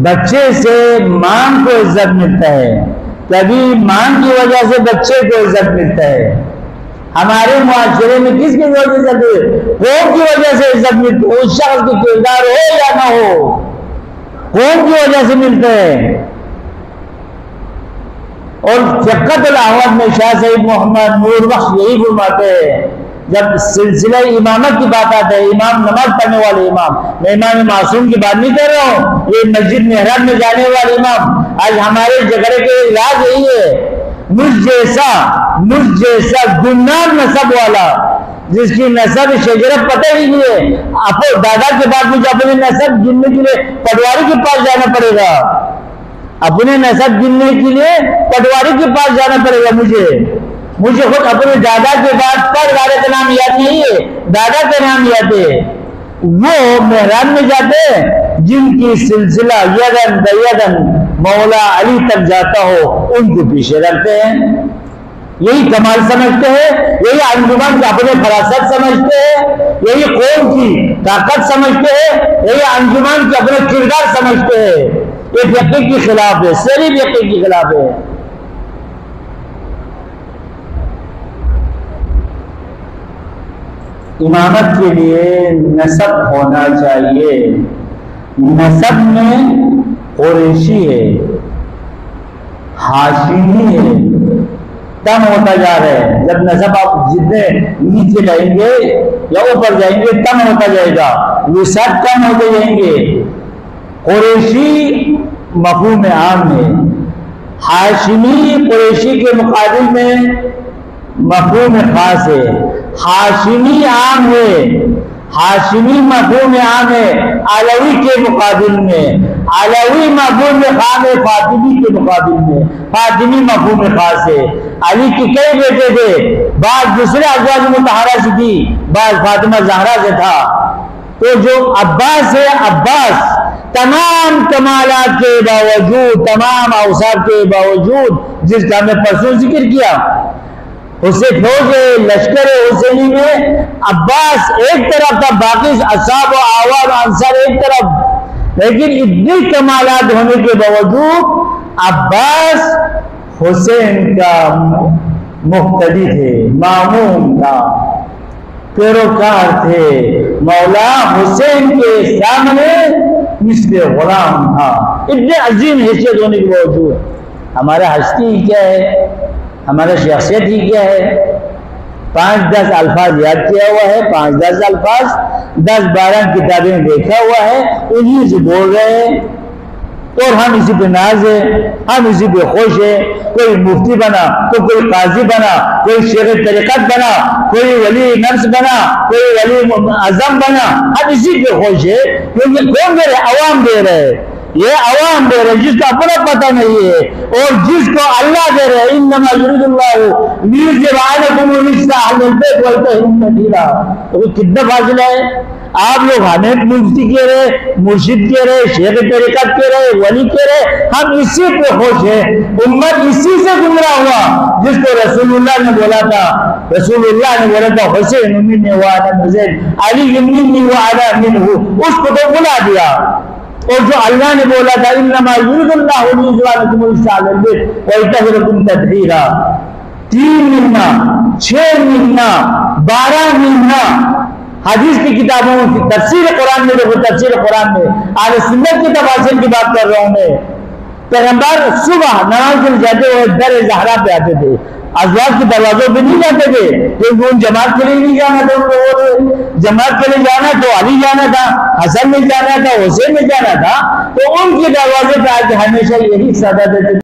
بچے سے ماں کو عزت ملتا ہے، کبھی ماں کی وجہ سے بچے کو عزت ملتا ہے۔ ہمارے معاشرے میں کس کی وجہ سے عزت ہے؟ قوم کی وجہ سے عزت ملتی ہے، اس شخص کی کردار ہو یا نہ ہو، قوم کی وجہ سے ملتا ہے۔ اور فقۃ الاحوال میں شاہ سید محمد نور بخش یہی فرماتے ہیں، جب سلسلہ امامت کی بات آتا ہے، امام نماز پڑھنے والے امام، میں امام معصوم کی بات نہیں کر رہا ہوں، یہ مسجد محراب میں جانے والے امام، آج ہمارے جھگڑے کے علاج یہی ہے، مجھ جیسا گمنام نسب والا، جس کی نسب شجرت پتہ ہی نہیں ہے، اپنے دادا کے بعد مجھے اپنے نسب گننے کے لیے پٹواری کے پاس جانا پڑے گا، اپنے نسب گننے کے لیے پٹواری کے پاس جانا پڑے گا، مجھے خود اپنے دادا کے بعد پر والے کا نام یاد نہیں ہے، دادا کا نام یاد ہے۔ وہ محراب میں جاتے ہیں جن کی سلسلہ یدن بیدن مولا علی تک جاتا ہو، ان کو پیچھے رکھتے ہیں، یہی کمال سمجھتے ہیں، یہی انجمن کے اپنے فراست سمجھتے ہیں، یہی قوم کی طاقت سمجھتے ہیں، یہی انجمن کے اپنے کردار سمجھتے ہیں۔ یہ فقہ کے خلاف ہے، صریح فقہ کے خلاف ہے۔ امامت کے لیے نسب ہونا چاہیے، نسب میں قریشی ہے، ہاشمی ہے، کم ہوتا جا رہا ہے، جب نسب آپ جتنے نیچے جائیں گے یا اوپر جائیں گے کم ہوتا جائے گا، نسب کم ہوتے جائیں گے۔ قریشی مفہوم عام ہے، ہاشمی قریشی کے مقابل میں مفہوم خاص ہے، ہاشمی عام ہے، ہاشمی مفہوم عام ہے علوی کے مقابل میں، علوی مفہوم خاص ہے فاطمی کے مقابل میں، فاطمی مفہوم خاص ہے۔ علی کے کئی بیٹے تھے، بعض دوسرے ازواج مطہرہ سے تھی، بعض فاطمہ زہرا سے تھا، تو جو عباس ہے، عباس تمام کمالات کے باوجود، تمام اوصاف کے باوجود، جس کا ہم نے پرسوں ذکر کیا، اسے فوج لشکر حسینی میں عباس ایک طرف تھا، باقی اصحاب و اعوان انصار ایک طرف، لیکن اتنی کمالات ہونے کے باوجود عباس حسین کا مقتدی تھے، مامون تھا، پیروکار تھے، مولا حسین کے سامنے مثل غلام تھا، اتنے عظیم حیثیت ہونے کے باوجود۔ ہمارا ہستی ہی کیا ہے، ہمارا شخصیت ہی کیا ہے، 5-10 الفاظ یاد کیا ہوا ہے، 5-10 الفاظ، 10-12 کتابیں دیکھا ہوا ہے، انہی سے بول رہے ہیں، اور ہم اسی پہ ناز ہے، ہم اسی پہ خوش ہے۔ کوئی مفتی بنا، تو کوئی قاضی بنا، کوئی شیخ طریقت بنا، کوئی ولی نفس بنا، کوئی ولی اعظم بنا، ہم اسی پہ خوش ہے، کیونکہ کون دے رہے؟ عوام دے رہے، یہ عوام دے رہے، جس کو اپنا پتہ نہیں ہے، اور جس کو اللہ دے رہے، انما یرید اللہ لیذهب عنکم الرجس اہل البیت ویطہرکم تطہیرا۔ تو کتنا فاصلہ ہے؟ آپ لوگ ہمیں مفتی کہہ رہے، مرشد کہہ رہے، شیخ طریقت کہہ رہے، ولی کہہ رہے، ہم اسی پہ خوش ہیں۔ امت اسی سے گمراہ ہوا جس کو رسول اللہ نے بولا تھا، رسول اللہ نے بولا تھا حسین منی وانا من زید، علی منی وانا منہ، اس کو تو بلا دیا۔ اور جو اللہ نے بولا تھا انما یرید اللہ لیذهب عنکم الرجس اہل البیت ویطہرکم تطہیرا، 3 مہینہ، 6 مہینہ، 12 مہینہ، حدیث کی کتابوں میں تفسیر قرآن میں دیکھو، تفسیر قرآن میں اہل سنت کی تفاسیر کی بات کر رہا ہوں میں، پیغمبر صبح نماز کے لیے جاتے ہوئے در زہرا پہ آتے تھے، ازواج کے دروازوں پہ نہیں جاتے تھے، کیونکہ ان جماعت کے لیے نہیں جانا تھا، ان لوگوں نے جماعت کے لیے جانا تو علی جانا تھا، حسن میں جانا تھا، حسین میں جانا تھا، تو ان کے دروازے پہ آ کے ہمیشہ یہی صدا دیتے تھے۔